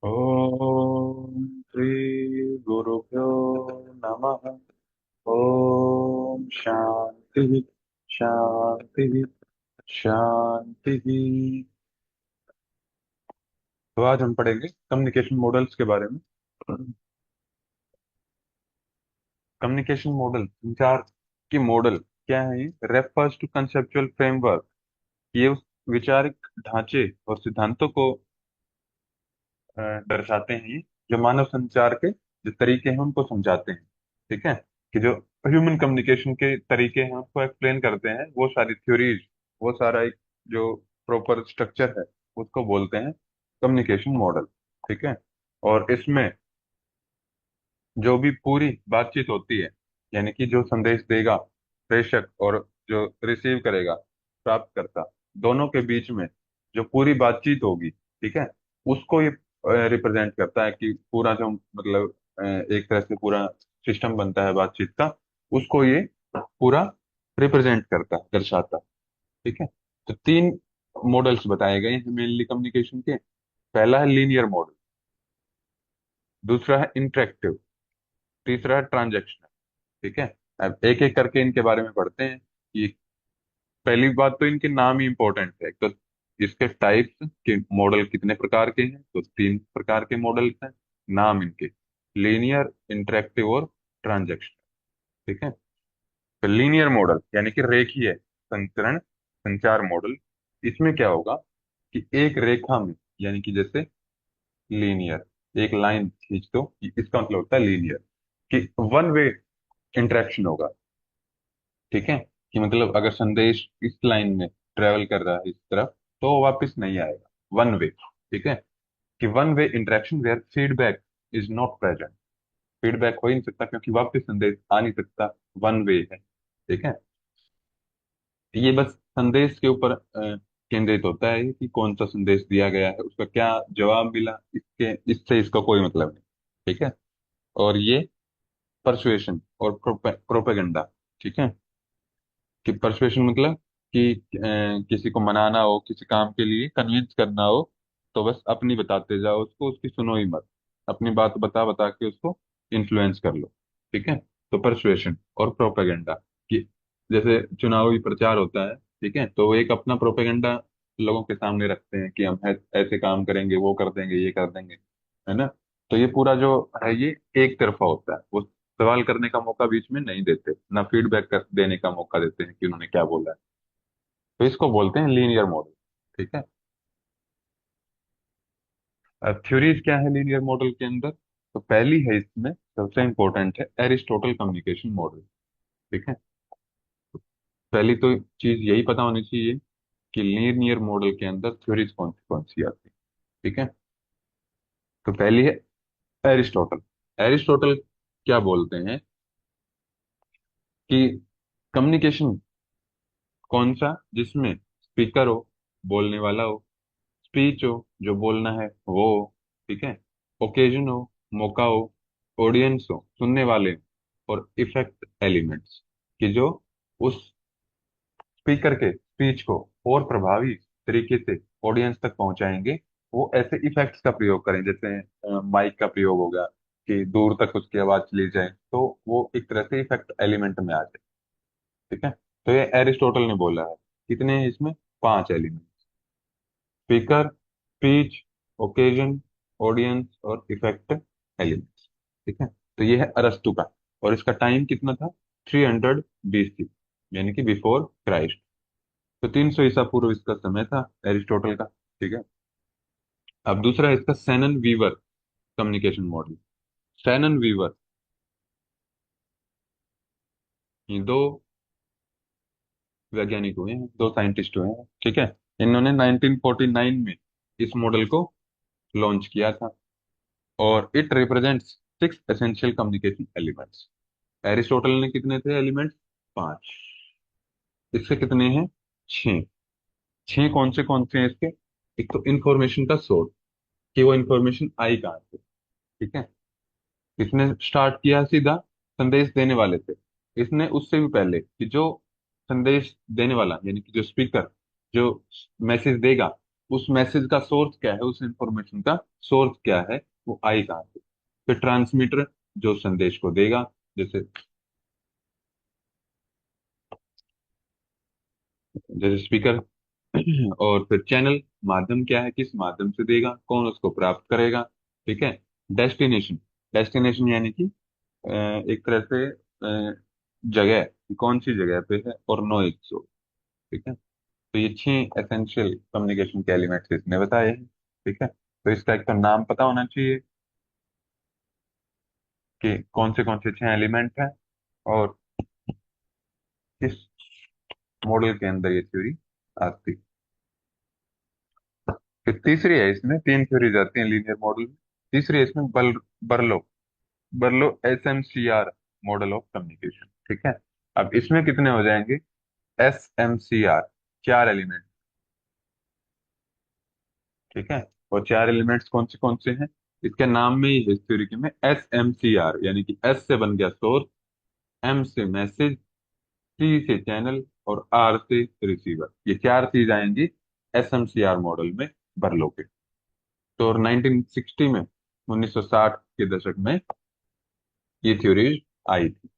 ओम श्री गुरुभ्यो नमः। ओम शांति शांति शांति। तो आज हम पढ़ेंगे कम्युनिकेशन मॉडल्स के बारे में। कम्युनिकेशन मॉडल, संचार की मॉडल क्या है? ये रेफर्स टू कंसेप्चुअल फ्रेमवर्क। ये उस विचारिक ढांचे और सिद्धांतों को दर्शाते हैं ये, जो मानव संचार के जो तरीके हैं उनको समझाते हैं। ठीक है, कि जो ह्यूमन कम्युनिकेशन के तरीके हैं उसको एक्सप्लेन करते हैं, वो सारी थ्योरीज, वो सारा एक जो प्रॉपर स्ट्रक्चर है उसको बोलते हैं कम्युनिकेशन मॉडल। ठीक है, और इसमें जो भी पूरी बातचीत होती है, यानी कि जो संदेश देगा प्रेषक और जो रिसीव करेगा प्राप्तकर्ता, दोनों के बीच में जो पूरी बातचीत होगी, ठीक है, उसको ये रिप्रेजेंट करता है कि पूरा जो मतलब एक तरह से पूरा सिस्टम बनता है बातचीत का, उसको ये पूरा रिप्रेजेंट करता है, दर्शाता है। ठीक है, तो तीन मॉडल्स बताए गए हैं मेनली कम्युनिकेशन के। पहला है लीनियर मॉडल, दूसरा है इंटरेक्टिव, तीसरा है ट्रांजेक्शनल। ठीक है, अब एक एक करके इनके बारे में पढ़ते हैं कि पहली बात तो इनके नाम ही इंपॉर्टेंट है। तो इसके टाइप्स के मॉडल कितने प्रकार के हैं? तो तीन प्रकार के मॉडल्स हैं। नाम इनके लीनियर, इंटरेक्टिव और ट्रांजेक्शनल। ठीक है, तो लीनियर मॉडल यानी कि रेखीय संचरण संचार मॉडल। इसमें क्या होगा कि एक रेखा में, यानी कि जैसे लीनियर एक लाइन खींच दो, इसका मतलब होता है लीनियर, कि वन वे इंटरेक्शन होगा। ठीक है, कि मतलब अगर संदेश इस लाइन में ट्रेवल कर रहा है इस तरफ, तो वो वापस नहीं आएगा, वन वे। ठीक है, कि one way interaction where feedback is not present. Feedback हो ही नहीं सकता क्योंकि वापस संदेश आ नहीं सकता, वन वे है। ठीक है, ये बस संदेश के ऊपर केंद्रित होता है कि कौन सा संदेश दिया गया है, उसका क्या जवाब मिला, इसके इससे इसका कोई मतलब नहीं। ठीक है, और ये परसुएशन और प्रोपेगेंडा। ठीक है, कि परसुएशन मतलब कि किसी को मनाना हो, किसी काम के लिए कन्विंस करना हो, तो बस अपनी बताते जाओ उसको, उसकी सुनो ही मत, अपनी बात बता बता के उसको इन्फ्लुएंस कर लो। ठीक है, तो परसुएशन और प्रोपेगेंडा, कि जैसे चुनावी प्रचार होता है, ठीक है, तो वो एक अपना प्रोपेगेंडा लोगों के सामने रखते हैं कि हम ऐसे काम करेंगे, वो कर देंगे, ये कर देंगे, है ना। तो ये पूरा जो है ये एक तरफा होता है, वो सवाल करने का मौका बीच में नहीं देते, ना फीडबैक कर देने का मौका देते हैं कि उन्होंने क्या बोला है। तो इसको बोलते हैं लीनियर मॉडल। ठीक है, थ्योरीज क्या है लीनियर मॉडल के अंदर? तो पहली है इसमें सबसे इंपॉर्टेंट है एरिस्टोटल कम्युनिकेशन मॉडल। ठीक है, पहली तो चीज यही पता होनी चाहिए कि लीनियर मॉडल के अंदर थ्योरीज कौन सी आती है। ठीक है, तो पहली है एरिस्टोटल। एरिस्टोटल क्या बोलते हैं कि कम्युनिकेशन कौन सा, जिसमें स्पीकर हो, बोलने वाला हो, स्पीच हो, जो बोलना है वो हो, ठीक है, ओकेजन हो, मौका हो, ऑडियंस हो, सुनने वाले हो, और इफेक्ट एलिमेंट्स, कि जो उस स्पीकर के स्पीच को और प्रभावी तरीके से ऑडियंस तक पहुंचाएंगे। वो ऐसे इफेक्ट्स का प्रयोग करें, जैसे माइक का प्रयोग होगा कि दूर तक उसकी आवाज चली जाए, तो वो एक तरह से इफेक्ट एलिमेंट में आ जाए। ठीक है, तो ये एरिस्टोटल ने बोला है। कितने हैं इसमें? पांच element: speaker, speech, occasion, audience और इफेक्ट एलिमेंट्स। ठीक है, तो ये है अरस्तु का, और इसका टाइम कितना था? 300 BC, यानी कि बिफोर क्राइस्ट। तो 300 ईसा पूर्व इसका समय था एरिस्टोटल का। ठीक है, अब दूसरा है इसका Shannon Weaver communication model. Shannon Weaver, ये दो वैज्ञानिक हुए हैं, दो साइंटिस्ट हुए हैं। ठीक है, इन्होंने 1949 में इस मॉडल को लॉन्च किया था, और it represents six essential communication elements. Aristotle ने कितने थे एलिमेंट्स? पांच। इसके कितने हैं? छह। छह कौन से हैं इसके? एक तो इंफॉर्मेशन का सोर्स, कि वो इंफॉर्मेशन आई कहाँ से। ठीक है, इसने स्टार्ट किया सीधा संदेश देने वाले से। इसने उससे भी पहले कि जो संदेश देने वाला, यानी कि जो स्पीकर जो मैसेज देगा, उस मैसेज का सोर्स क्या है, उस इंफॉर्मेशन का सोर्स क्या है, वो आई कहाँ से। फिर ट्रांसमीटर जो संदेश को देगा, जैसे जैसे स्पीकर। और फिर चैनल, माध्यम क्या है, किस माध्यम से देगा, कौन उसको प्राप्त करेगा। ठीक है। डेस्टिनेशन, डेस्टिनेशन यानी कि एक तरह से जगह, कि कौन सी जगह पे है, और नॉइज सोर्स। ठीक है। तो ये 6 एसेंशियल कम्युनिकेशन के एलिमेंट्स इसने बताए हैं। ठीक है। तो इसका एक तो नाम पता होना चाहिए कि कौन से 6 एलिमेंट हैं, और किस मॉडल के अंदर ये थ्योरी आती। फिर तीसरी है, इसमें 3 थ्योरीज आती हैं लीनियर मॉडल में। तीसरी है इसमें बर्लो बर्लो SMCR मॉडल ऑफ कम्युनिकेशन। ठीक है। अब इसमें कितने हो जाएंगे, SMCR, 4 एलिमेंट। ठीक है। और 4 एलिमेंट्स कौन से हैं, इसके नाम में ही है, इस थ्योरी के में SMCR, यानी कि S से बन गया सोर्स, M से मैसेज, C से चैनल, और R से रिसीवर। ये 4 चीज आएंगी SMCR मॉडल में, बर्लो के। तो 1960 में, 1960 के दशक में ये थ्योरीज आई थी।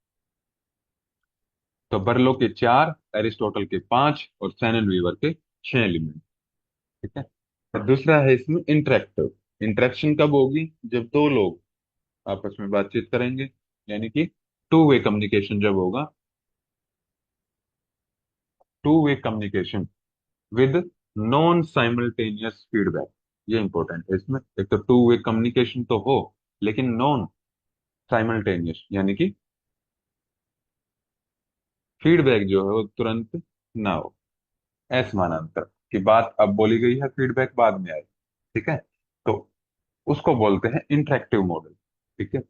तो बर्लो के 4, एरिस्टोटल के 5, और सैनन वीवर के 6 एलिमेंट। ठीक है। और दूसरा है इसमें इंटरेक्टिव। इंटरेक्शन कब होगी, जब दो लोग आपस में बातचीत करेंगे, यानी कि टू वे कम्युनिकेशन जब होगा। Two way communication with non simultaneous feedback, ये इंपॉर्टेंट है इसमें। एक तो टू वे कम्युनिकेशन तो हो, लेकिन नॉन साइमल्टेनियस, यानी कि फीडबैक जो है वो तुरंत ना हो, असमानांतर, कि बात अब बोली गई है, फीडबैक बाद में आए। ठीक है। तो उसको बोलते हैं इंटरेक्टिव मॉडल। ठीक है।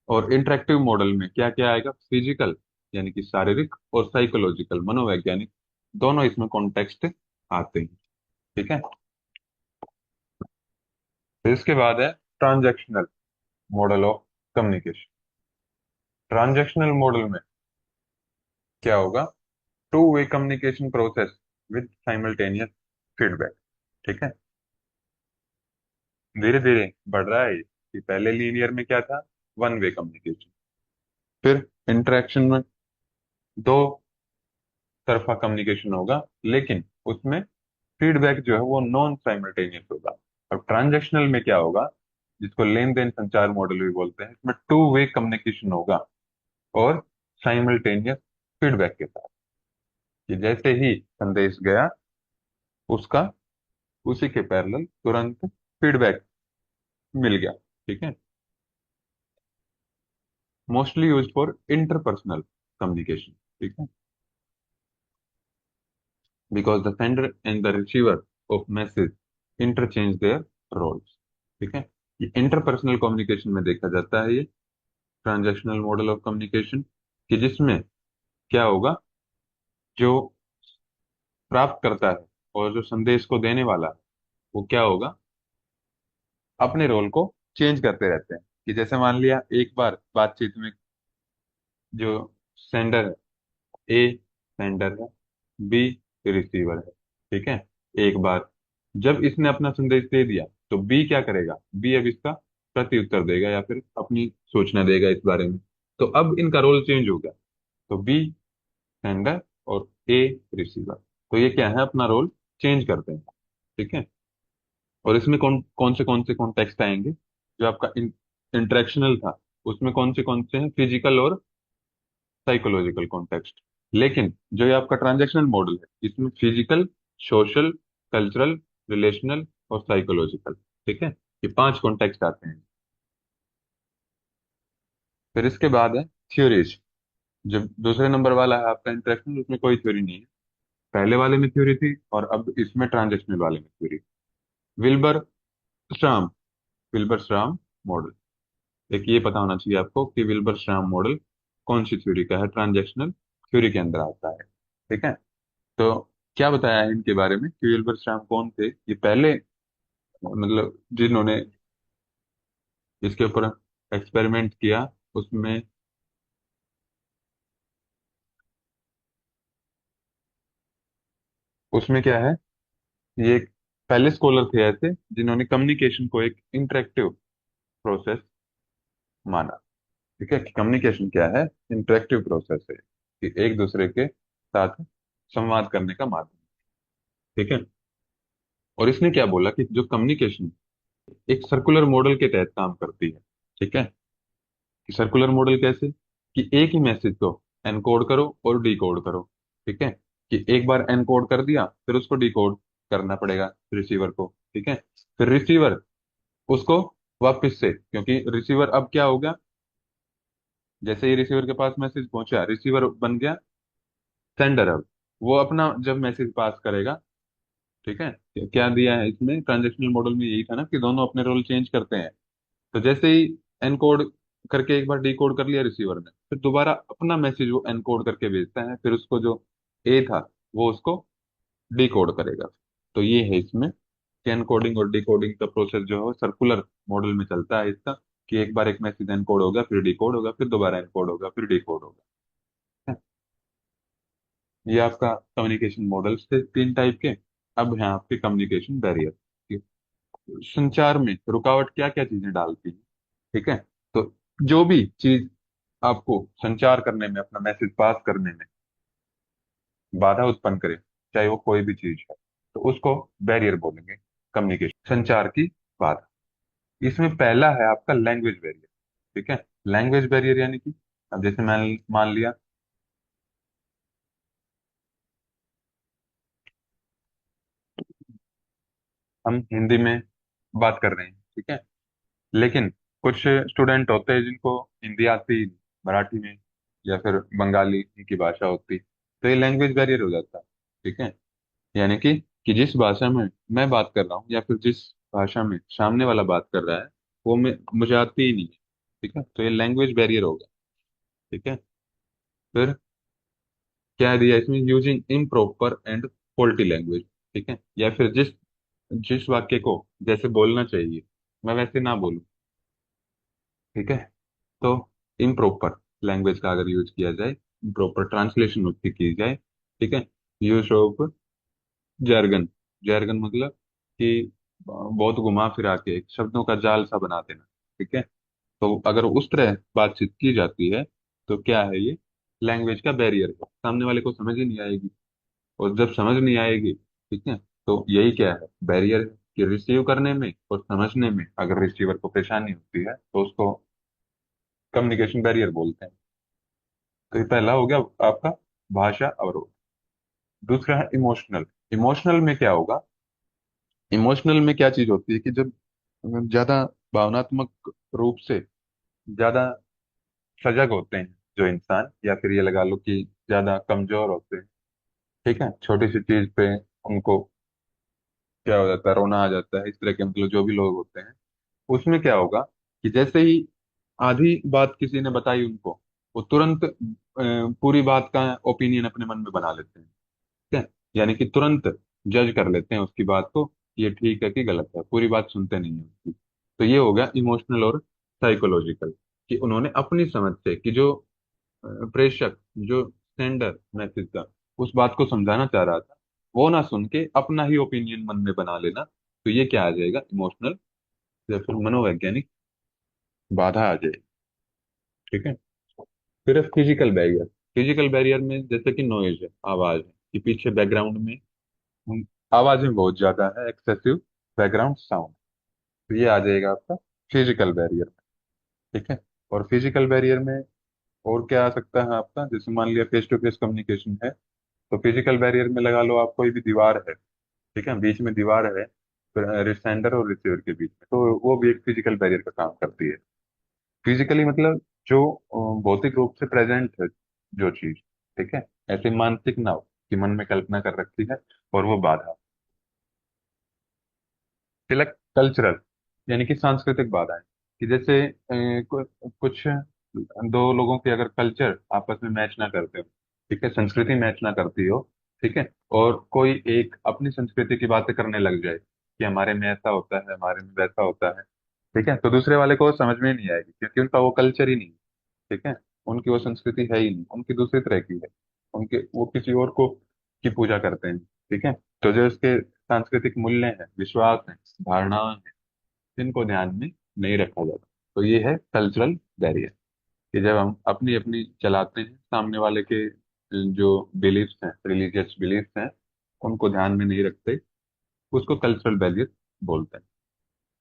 और इंटरेक्टिव मॉडल में क्या क्या आएगा, फिजिकल यानी कि शारीरिक, और साइकोलॉजिकल मनोवैज्ञानिक, दोनों इसमें कॉन्टेक्स्ट आते हैं। ठीक है। फिर इसके बाद है transactional model of communication. Transactional model में क्या होगा, two way communication process with simultaneous feedback. ठीक है। धीरे धीरे बढ़ रहा है ये, कि पहले लीनियर में क्या था, वन वे कम्युनिकेशन। फिर इंटरेक्शन में दो तरफा कम्युनिकेशन होगा, लेकिन उसमें फीडबैक जो है वो नॉन साइमल्टेनियस होगा। अब ट्रांजैक्शनल में क्या होगा, जिसको लेन देन संचार मॉडल भी बोलते हैं, इसमें टू वे कम्युनिकेशन होगा, और साइमल्टेनियस फीडबैक के साथ, कि जैसे ही संदेश गया, उसका उसी के पैरेलल तुरंत फीडबैक मिल गया। ठीक है। Mostly used for interpersonal communication. ठीक है। Because the sender and the receiver of message interchange their roles. ठीक है। ये इंटरपर्सनल कम्युनिकेशन में देखा जाता है, ये ट्रांजैक्शनल मॉडल ऑफ कम्युनिकेशन, कि जिसमें क्या होगा, जो प्राप्त करता है और जो संदेश को देने वाला है, वो क्या होगा, अपने रोल को चेंज करते रहते हैं। कि जैसे मान लिया, एक बार बातचीत में जो सेंडर है, ए सेंडर है, बी रिसीवर है। ठीक है। एक बार जब इसने अपना संदेश दे दिया, तो बी क्या करेगा, बी अब इसका प्रति उत्तर देगा, या फिर अपनी सूचना देगा इस बारे में। तो अब इनका रोल चेंज हो गया। तो बी सेंडर और ए रिसीवर, तो ये क्या है, अपना रोल चेंज करते हैं। ठीक है। और इसमें कौन से कॉन्टेक्स्ट आएंगे, जो आपका इंटरेक्शनल था, उसमें कौन से हैं, फिजिकल और साइकोलॉजिकल कॉन्टेक्स्ट। लेकिन जो ये आपका ट्रांजैक्शनल मॉडल है, इसमें फिजिकल, सोशल, कल्चरल, रिलेशनल, और साइकोलॉजिकल। ठीक है। ये 5 कॉन्टेक्स्ट आते हैं। फिर इसके बाद है थ्योरीज। जब दूसरे नंबर वाला है आपका इंटरेक्शनल, उसमें कोई थ्योरी नहीं है। पहले वाले में थ्योरी थी, और अब इसमें ट्रांजैक्शनल वाले में theory. Wilbur Schramm, Wilbur Schramm model. एक ये पता होना चाहिए आपको कि विल्बर श्राम मॉडल कौन सी थ्योरी का है, ट्रांजैक्शनल थ्योरी के अंदर आता है। ठीक है। तो क्या बताया है इनके बारे में, कि विल्बर श्राम कौन थे, ये पहले, मतलब जिन्होंने इसके ऊपर एक्सपेरिमेंट किया, उसमें उसमें क्या है, ये एक पहले स्कॉलर थे ऐसे जिन्होंने कम्युनिकेशन को एक इंटरेक्टिव प्रोसेस माना। ठीक है, कि कम्युनिकेशन क्या है, इंटरेक्टिव प्रोसेस है, कि एक दूसरे के साथ संवाद करने का माध्यम। ठीक है, और इसने क्या बोला कि जो कम्युनिकेशन एक सर्कुलर मॉडल के तहत काम करती है। ठीक है, कि सर्कुलर मॉडल कैसे, कि एक ही मैसेज को एनकोड करो और डिकोड करो। ठीक है, कि एक बार एनकोड कर दिया फिर उसको डिकोड करना पड़ेगा रिसीवर को। ठीक है, फिर रिसीवर उसको वापस से, क्योंकि रिसीवर अब क्या होगा, जैसे ही रिसीवर के पास मैसेज पहुंचा, रिसीवर बन गया सेंडर। अब वो अपना जब मैसेज पास करेगा, ठीक है, क्या दिया है इसमें ट्रांजेक्शनल मॉडल में, यही था ना कि दोनों अपने रोल चेंज करते हैं। तो जैसे ही एनकोड करके एक बार डिकोड कर लिया रिसीवर ने, फिर दोबारा अपना मैसेज वो एनकोड करके भेजता है, फिर उसको जो ए था वो उसको डिकोड करेगा। तो ये है इसमें कि एनकोडिंग और डिकोडिंग का प्रोसेस जो है सर्कुलर मॉडल में चलता है इसका, कि एक बार एक मैसेज एनकोड होगा, फिर डिकोड होगा, फिर दोबारा एनकोड होगा, फिर डिकोड होगा। ये आपका कम्युनिकेशन मॉडल्स थे तीन टाइप के। अब है आपके कम्युनिकेशन बैरियर। संचार में रुकावट क्या क्या चीजें डालती है। ठीक है, तो जो भी चीज आपको संचार करने में, अपना मैसेज पास करने में बाधा उत्पन्न करे, चाहे वो कोई भी चीज है, तो उसको बैरियर बोलेंगे, कम्युनिकेशन संचार की बाधा। इसमें पहला है आपका लैंग्वेज बैरियर। ठीक है, लैंग्वेज बैरियर यानी कि अब जैसे मैं मान लिया हम हिंदी में बात कर रहे हैं, ठीक है, लेकिन कुछ स्टूडेंट होते हैं जिनको हिंदी आती ही नहीं, मराठी में या फिर बंगाली की भाषा होती, तो ये लैंग्वेज बैरियर हो जाता है। ठीक है, यानी कि जिस भाषा में मैं बात कर रहा हूँ या फिर जिस भाषा में सामने वाला बात कर रहा है वो मुझे आती ही नहीं है। ठीक है, तो ये लैंग्वेज बैरियर होगा। ठीक है, फिर क्या दिया इसमें, using improper and faulty language. ठीक है, या फिर जिस जिस वाक्य को जैसे बोलना चाहिए मैं वैसे ना बोलूं। ठीक है, तो इम्प्रॉपर लैंग्वेज का अगर यूज किया जाए, इम्प्रॉपर ट्रांसलेशन उसकी की जाए। ठीक है, यूज ऑफ जैरगन। जैरगन मतलब कि बहुत घुमा फिरा के एक शब्दों का जाल सा बना देना। ठीक है, तो अगर उस तरह बातचीत की जाती है तो क्या है ये, लैंग्वेज का बैरियर है, सामने वाले को समझ ही नहीं आएगी। और जब समझ नहीं आएगी, ठीक है, तो यही क्या है, बैरियर है, कि रिसीव करने में और समझने में अगर रिसीवर को परेशानी होती है तो उसको कम्युनिकेशन बैरियर बोलते हैं। तो ये पहला हो गया आपका भाषा अवरोध। दूसरा है इमोशनल। इमोशनल में क्या होगा, इमोशनल में क्या चीज होती है कि जब ज्यादा भावनात्मक रूप से ज्यादा सजग होते हैं जो इंसान, या फिर ये लगा लो कि ज्यादा कमजोर होते हैं। ठीक है, छोटी सी चीज पे उनको क्या हो जाता है, रोना आ जाता है, इस तरह के मतलब जो भी लोग होते हैं, उसमें क्या होगा कि जैसे ही आधी बात किसी ने बताई उनको, वो तुरंत पूरी बात का ओपिनियन अपने मन में बना लेते हैं। ठीक है, यानी कि तुरंत जज कर लेते हैं उसकी बात को, कि ये ठीक है कि गलत है, पूरी बात सुनते नहीं है उसकी। तो ये हो गया इमोशनल और साइकोलॉजिकल, कि उन्होंने अपनी समझ से, कि जो प्रेषक, जो सेंडर मैसेज का उस बात को समझाना चाह रहा था, वो ना सुन के अपना ही ओपिनियन मन में बना लेना, तो ये क्या आ जाएगा, इमोशनल या फिर मनोवैज्ञानिक बाधा आ जाएगी। ठीक है, फिर फिजिकल बैरियर। फिजिकल बैरियर में जैसे कि नॉइज है, आवाज है, कि पीछे बैकग्राउंड में आवाजें बहुत ज्यादा है, एक्सेसिव बैकग्राउंड साउंड, तो ये आ जाएगा आपका फिजिकल बैरियर में। ठीक है, और फिजिकल बैरियर में और क्या आ सकता है आपका, जैसे मान लिया फेस टू फेस कम्युनिकेशन है, तो फिजिकल बैरियर में लगा लो आप कोई भी दीवार है, ठीक है, बीच में दीवार है, सेंडर और रिसीवर के बीच में, तो वो भी एक फिजिकल बैरियर का काम करती है। फिजिकली मतलब जो भौतिक रूप से प्रेजेंट है जो चीज। ठीक है, ऐसे मानसिक ना हो कि मन में कल्पना कर रखी है और वो बाधा। तिलक कल्चरल, यानी कि सांस्कृतिक बाधाएं, कि जैसे कुछ दो लोगों के अगर कल्चर आपस में मैच ना करते हो, ठीक है, संस्कृति मैच ना करती हो, ठीक है, और कोई एक अपनी संस्कृति की बातें करने लग जाए कि हमारे में ऐसा होता है, हमारे में वैसा होता है, ठीक है, तो दूसरे वाले को समझ में नहीं आएगी, क्योंकि उनका वो कल्चर ही नहीं है। ठीक है, उनकी वो संस्कृति है ही नहीं, उनकी दूसरी तरह की है, उनके वो किसी और को की पूजा करते हैं। ठीक है, तो जो इसके सांस्कृतिक मूल्य हैं, विश्वास हैं, धारणाएं हैं, जिनको ध्यान में नहीं रखा जाता। तो ये है कल्चरल बैरियर, कि जब हम अपनी अपनी चलाते हैं, सामने वाले के जो बिलीफ्स हैं, रिलीजियस बिलीफ्स हैं, उनको ध्यान में नहीं रखते, उसको कल्चरल बैरियर बोलते हैं।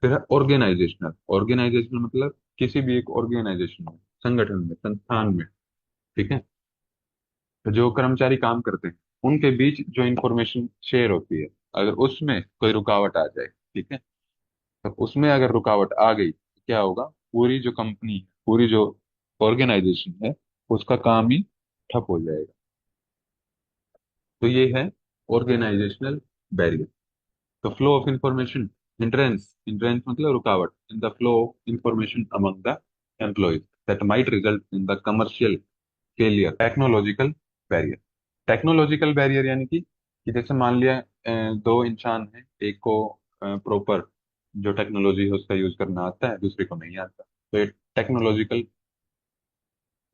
फिर है ऑर्गेनाइजेशनल। ऑर्गेनाइजेशनल मतलब किसी भी एक ऑर्गेनाइजेशन में, संगठन में, संस्थान में, ठीक है, तो जो कर्मचारी काम करते हैं उनके बीच जो इंफॉर्मेशन शेयर होती है, अगर उसमें कोई रुकावट आ जाए, ठीक है, तो उसमें अगर रुकावट आ गई तो क्या होगा, पूरी जो कंपनी है, पूरी जो ऑर्गेनाइजेशन है, उसका काम ही ठप हो जाएगा। तो ये है ऑर्गेनाइजेशनल बैरियर। तो flow of information, hindrance, hindrance मतलब रुकावट, in the flow of information among the employees that might result in the commercial failure. Technological barrier. Technological barrier यानी कि जैसे मान लिया दो इंसान हैं, एक को प्रॉपर जो टेक्नोलॉजी है उसका यूज करना आता है, दूसरे को नहीं आता, तो ये टेक्नोलॉजिकल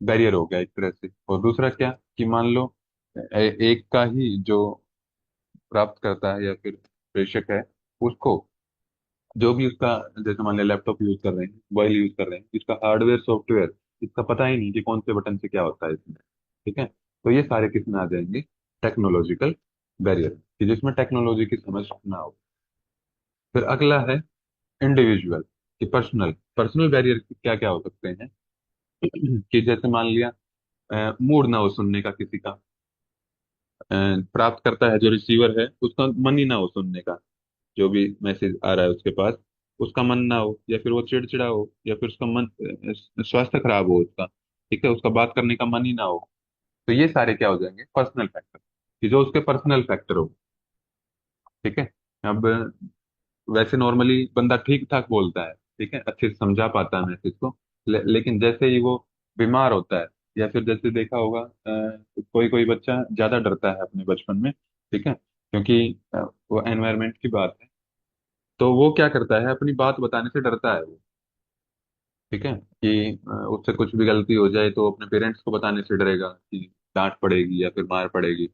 बैरियर हो गया एक तरह से। और दूसरा क्या, कि मान लो एक का ही जो प्राप्त करता है या फिर प्रेषक है, उसको जो भी उसका, जैसे मान लिया लैपटॉप यूज कर रहे हैं, मोबाइल यूज कर रहे हैं, इसका हार्डवेयर सॉफ्टवेयर इसका पता ही नहीं कि कौन से बटन से क्या होता है इसमें, ठीक है, तो ये सारे किसमें आ जाएंगे, टेक्नोलॉजिकल बैरियर, कि जिसमें टेक्नोलॉजी की समझ ना हो। फिर अगला है इंडिविजुअल, कि पर्सनल। पर्सनल बैरियर क्या क्या हो सकते हैं, कि जैसे मान लिया मूड ना हो सुनने का किसी का, प्राप्त करता है जो रिसीवर है उसका मन ही ना हो सुनने का, जो भी मैसेज आ रहा है उसके पास, उसका मन ना हो, या फिर वो चिड़चिड़ा हो, या फिर उसका मन स्वास्थ्य खराब हो उसका, ठीक है, उसका बात करने का मन ही ना हो, तो ये सारे क्या हो जाएंगे, पर्सनल फैक्टर, कि जो उसके पर्सनल फैक्टर हो, ठीक है। अब वैसे नॉर्मली बंदा ठीक ठाक बोलता है, ठीक है, अच्छे से समझा पाता है मैसेज को, लेकिन जैसे ही वो बीमार होता है, या फिर जैसे देखा होगा कोई कोई बच्चा ज्यादा डरता है अपने बचपन में, ठीक है, क्योंकि वो एनवायरनमेंट की बात है, तो वो क्या करता है, अपनी बात बताने से डरता है वो, ठीक है, कि उससे कुछ भी गलती हो जाए तो अपने पेरेंट्स को बताने से डरेगा कि डांट पड़ेगी या फिर मार पड़ेगी।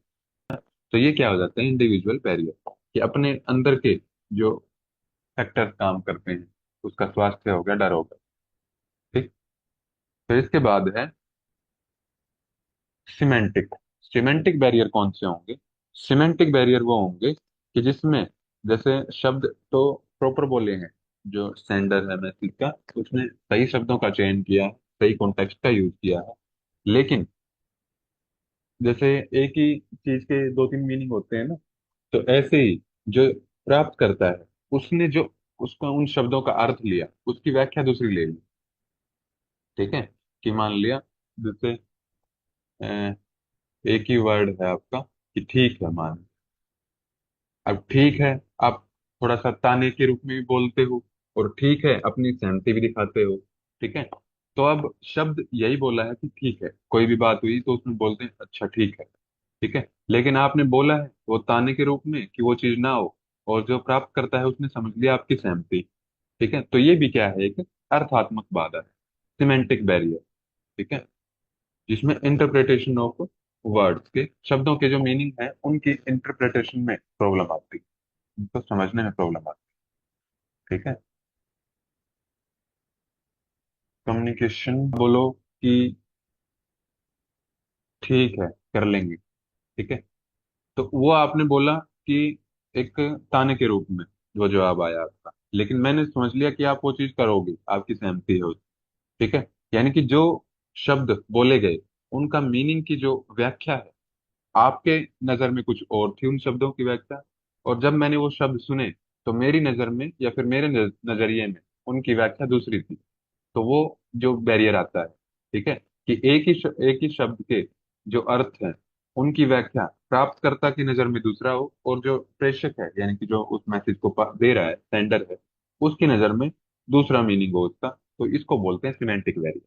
तो ये क्या हो जाता है, इंडिविजुअल बैरियर, कि अपने अंदर के जो फैक्टर्स काम करते हैं, उसका स्वास्थ्य हो गया, डर हो गया, ठीक। फिर इसके बाद है सिमेंटिक। सिमेंटिक बैरियर कौन से होंगे, सिमेंटिक बैरियर वो होंगे कि जिसमें जैसे शब्द तो प्रॉपर बोले हैं, जो सेंडर है मैसेज का, उसने सही शब्दों का चयन किया है, सही कॉन्टेक्स्ट का यूज किया है, लेकिन जैसे एक ही चीज के दो तीन मीनिंग होते हैं ना, तो ऐसे ही जो प्राप्त करता है, उसने जो उसका उन शब्दों का अर्थ लिया, उसकी व्याख्या दूसरी ले ली, ठीक है, कि मान लिया जैसे एक ही वर्ड है आपका, कि ठीक है, मान, अब ठीक है आप थोड़ा सा ताने के रूप में भी बोलते हो, और ठीक है अपनी सहमति भी दिखाते हो, ठीक है, तो अब शब्द यही बोला है कि ठीक है, कोई भी बात हुई तो उसमें बोलते हैं अच्छा ठीक है, ठीक है, लेकिन आपने बोला है वो ताने के रूप में कि वो चीज ना हो, और जो प्राप्त करता है उसने समझ लिया आपकी सहमति, ठीक है, तो ये भी क्या है, एक अर्थात्मक बाधा है, सिमेंटिक बैरियर, ठीक है, जिसमें इंटरप्रिटेशन ऑफ वर्ड्स के, शब्दों के जो मीनिंग है उनकी इंटरप्रिटेशन में प्रॉब्लम आती है, उनको समझने में प्रॉब्लम आती है, ठीक है। कम्युनिकेशन बोलो कि ठीक है कर लेंगे, ठीक है, तो वो आपने बोला कि एक ताने के रूप में वो जवाब आया आपका, लेकिन मैंने समझ लिया कि आप वो चीज करोगे, आपकी सहमति है उससे, ठीक है, यानी कि जो शब्द बोले गए उनका मीनिंग की जो व्याख्या है, आपके नजर में कुछ और थी उन शब्दों की व्याख्या, और जब मैंने वो शब्द सुने तो मेरी नजर में या फिर मेरे नजरिए में उनकी व्याख्या दूसरी थी, तो वो जो बैरियर आता है, ठीक है, कि एक ही शब्द के जो अर्थ है उनकी व्याख्या प्राप्तकर्ता की नजर में दूसरा हो, और जो प्रेषक है यानी कि जो उस मैसेज को दे रहा है, सेंडर है, उसकी नजर में दूसरा मीनिंग हो उसका, तो इसको बोलते हैं सिमेंटिक बैरियर।